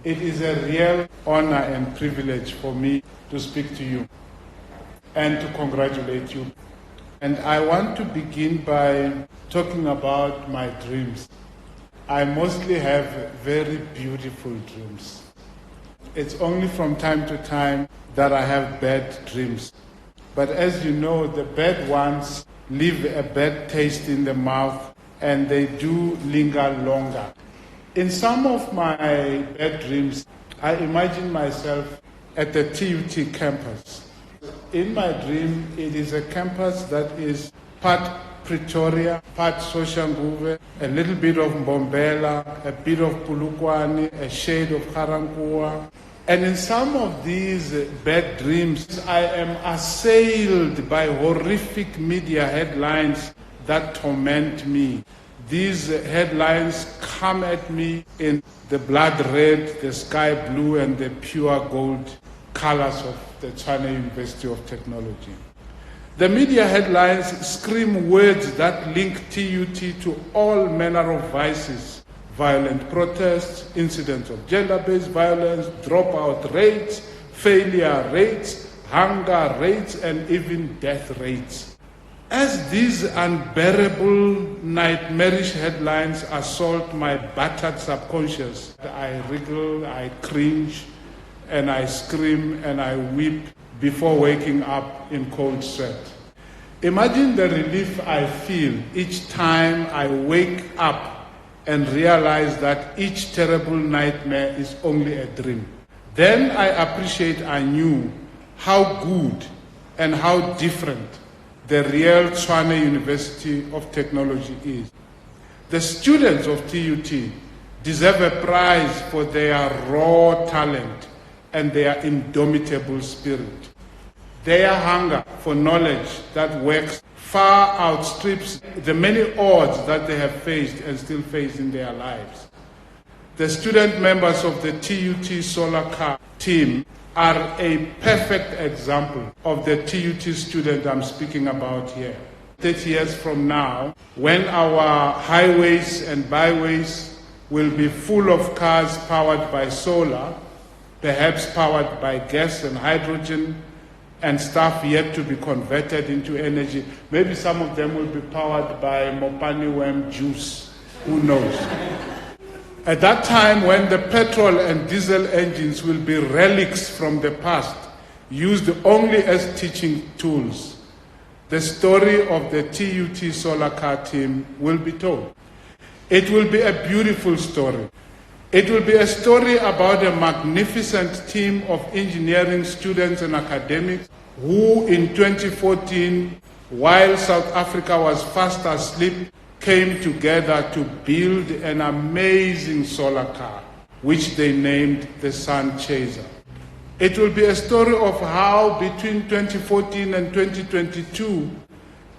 It is a real honor and privilege for me to speak to you and to congratulate you. And I want to begin by talking about my dreams. I mostly have very beautiful dreams. It's only from time to time that I have bad dreams. But as you know, the bad ones leave a bad taste in the mouth and they do linger longer. In some of my bad dreams, I imagine myself at the TUT campus. In my dream, it is a campus that is part Pretoria, part Soshanguve, a little bit of Mbombela, a bit of Polokwane, a shade of Garankuwa. And in some of these bad dreams, I am assailed by horrific media headlines that torment me. These headlines come at me in the blood red, the sky blue, and the pure gold colors of the China University of Technology. The media headlines scream words that link TUT to all manner of vices: violent protests, incidents of gender-based violence, dropout rates, failure rates, hunger rates, and even death rates. As these unbearable, nightmarish headlines assault my battered subconscious, I wriggle, I cringe, and I scream and I weep before waking up in cold sweat. Imagine the relief I feel each time I wake up and realize that each terrible nightmare is only a dream. Then I appreciate anew how good and how different the real Tshwane University of Technology is. The students of TUT deserve a prize for their raw talent and their indomitable spirit. Their hunger for knowledge that works far outstrips the many odds that they have faced and still face in their lives. The student members of the TUT Solar Car team are a perfect example of the TUT student I'm speaking about here. 30 years from now, when our highways and byways will be full of cars powered by solar, perhaps powered by gas and hydrogen, and stuff yet to be converted into energy. Maybe some of them will be powered by Mopani worm juice. Who knows? At that time, when the petrol and diesel engines will be relics from the past, used only as teaching tools, the story of the TUT Solar Car team will be told. It will be a beautiful story. It will be a story about a magnificent team of engineering students and academics who in 2014, while South Africa was fast asleep, came together to build an amazing solar car, which they named the Sun Chaser. It will be a story of how between 2014 and 2022,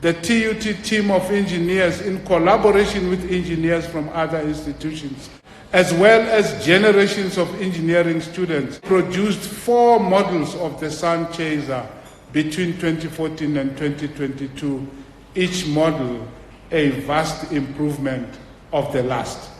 the TUT team of engineers, in collaboration with engineers from other institutions, as well as generations of engineering students, produced 4 models of the Sun Chaser between 2014 and 2022, each model a vast improvement of the last.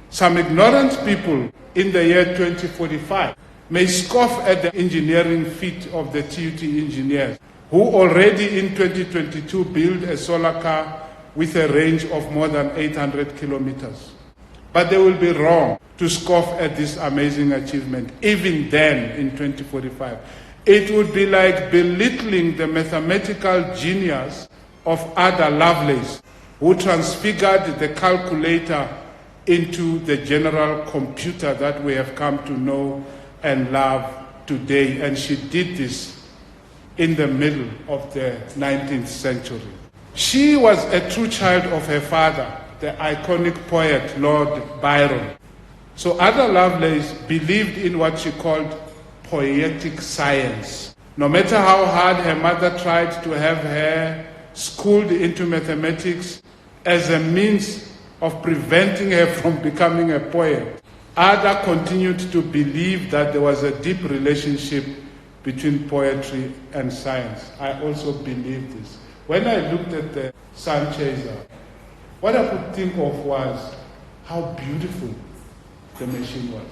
Some ignorant people in the year 2045 may scoff at the engineering feat of the TUT engineers, who already in 2022 built a solar car with a range of more than 800 kilometers. But they will be wrong to scoff at this amazing achievement, even then in 2045. It would be like belittling the mathematical genius of Ada Lovelace, who transfigured the calculator into the general computer that we have come to know and love today. And she did this in the middle of the 19th century. She was a true child of her father, the iconic poet Lord Byron. So Ada Lovelace believed in what she called poetic science. No matter how hard her mother tried to have her schooled into mathematics as a means of preventing her from becoming a poet, Ada continued to believe that there was a deep relationship between poetry and science. I also believe this. When I looked at the Sun Chaser, what I could think of was how beautiful the machine was.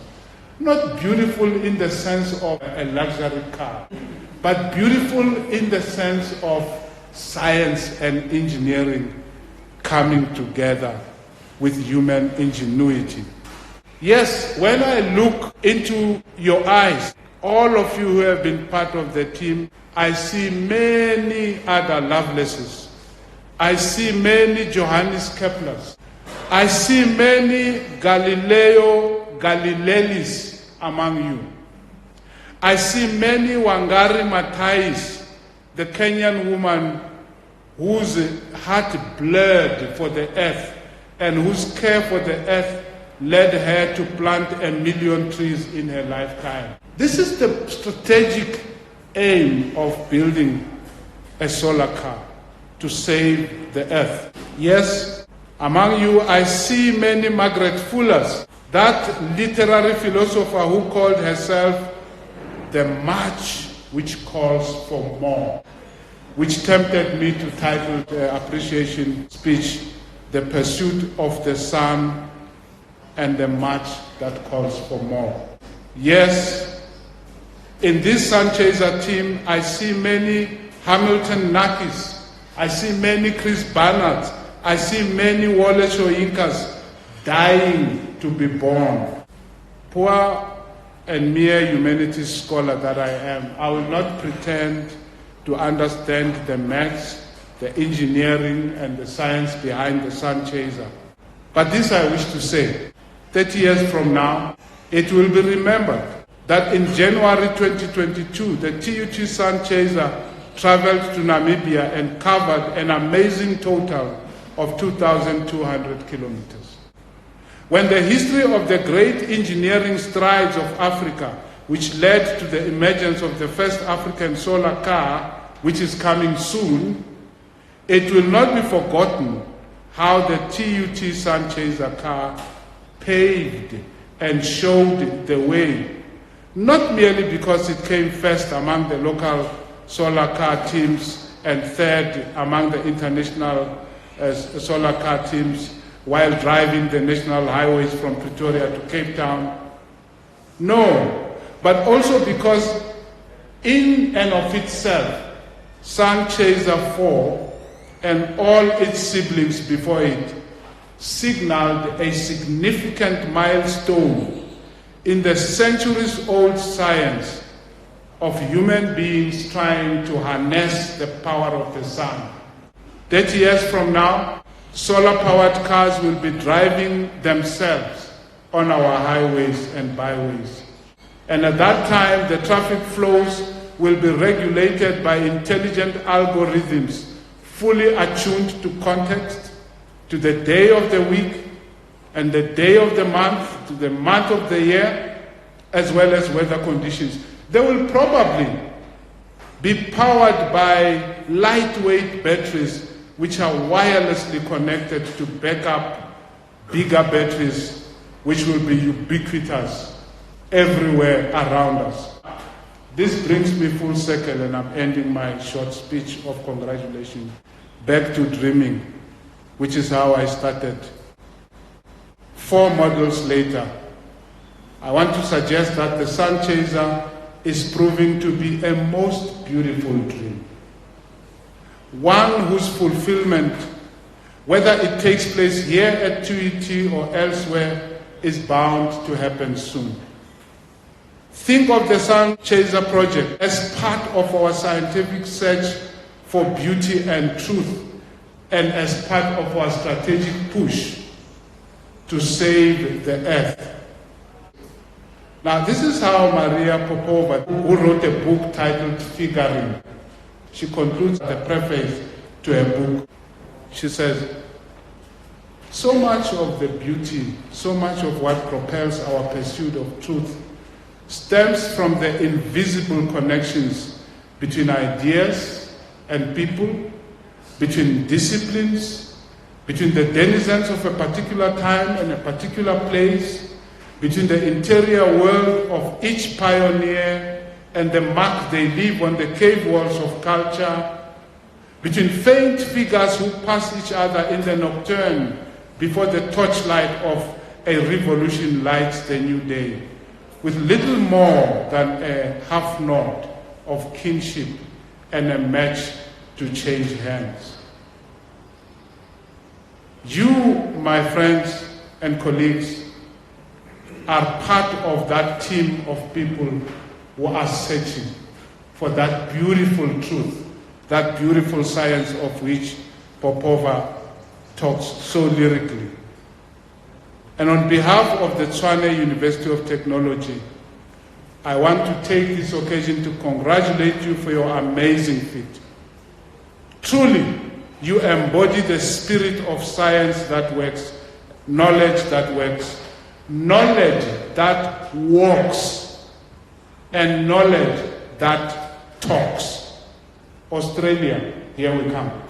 Not beautiful in the sense of a luxury car, but beautiful in the sense of science and engineering coming together with human ingenuity. Yes, when I look into your eyes, all of you who have been part of the team, I see many other Lovelaces. I see many Johannes Keplers. I see many Galileo Galileis among you. I see many Wangari Maathais, the Kenyan woman whose heart bled for the earth and whose care for the earth led her to plant 1 million trees in her lifetime. This is the strategic aim of building a solar car, to save the earth. Yes, among you I see many Margaret Fullers, that literary philosopher who called herself the March which calls for more, which tempted me to title the appreciation speech, The Pursuit of the Sun and the March that calls for more. Yes, in this Sun Chaser team, I see many Hamilton Nakis, I see many Chris Barnards, I see many Wole Soyinkas dying to be born. Poor and mere humanities scholar that I am, I will not pretend to understand the maths, the engineering, and the science behind the Sun Chaser. But this I wish to say, 30 years from now, it will be remembered that in January 2022, the TUT Sun Chaser traveled to Namibia and covered an amazing total of 2,200 kilometers. When the history of the great engineering strides of Africa, which led to the emergence of the first African solar car, which is coming soon, it will not be forgotten how the TUT Sun Chaser car paved and showed the way, not merely because it came first among the local solar car teams and third among the international solar car teams while driving the national highways from Pretoria to Cape Town. No, but also because in and of itself, Sun Chaser 4 and all its siblings before it signaled a significant milestone in the centuries-old science of human beings trying to harness the power of the sun. 30 years from now, solar-powered cars will be driving themselves on our highways and byways. And at that time, the traffic flows will be regulated by intelligent algorithms fully attuned to context, to the day of the week, and the day of the month, to the month of the year, as well as weather conditions. They will probably be powered by lightweight batteries which are wirelessly connected to backup bigger batteries which will be ubiquitous everywhere around us. This brings me full circle, and I'm ending my short speech of congratulations back to dreaming, which is how I started. 4 models later, I want to suggest that the Sun Chaser is proving to be a most beautiful dream. One whose fulfillment, whether it takes place here at TUT or elsewhere, is bound to happen soon. Think of the Sun Chaser project as part of our scientific search for beauty and truth, and as part of our strategic push to save the earth. Now, this is how Maria Popova, who wrote a book titled Figuring, she concludes the preface to her book. She says, so much of the beauty, so much of what propels our pursuit of truth stems from the invisible connections between ideas and people, between disciplines, between the denizens of a particular time and a particular place, between the interior world of each pioneer and the mark they leave on the cave walls of culture, between faint figures who pass each other in the nocturne before the torchlight of a revolution lights the new day. with little more than a half nod of kinship and a match to change hands. You, my friends and colleagues, are part of that team of people who are searching for that beautiful truth, that beautiful science of which Popova talks so lyrically. And on behalf of the Tshwane University of Technology, I want to take this occasion to congratulate you for your amazing feat. Truly, you embody the spirit of science that works, knowledge that works, knowledge that walks, and knowledge that talks. Australia, here we come.